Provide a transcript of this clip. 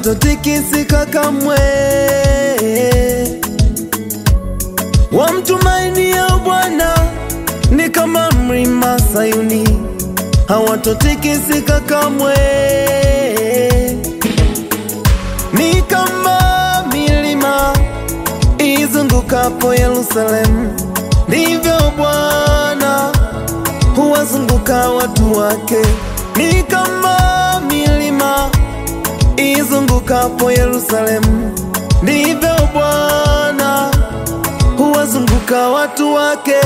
hawatotikisika kamwe. Wamtumainia Bwana ni kama mlima Sayuni, hawatotikisika kamwe. Ni kama milima izungukapo Yerusalemu, ndivyo Bwana huwazunguka watu wake. Ni kama milima izungukapo Yerusalemu, ndivyo Bwana huwazunguka watu wake.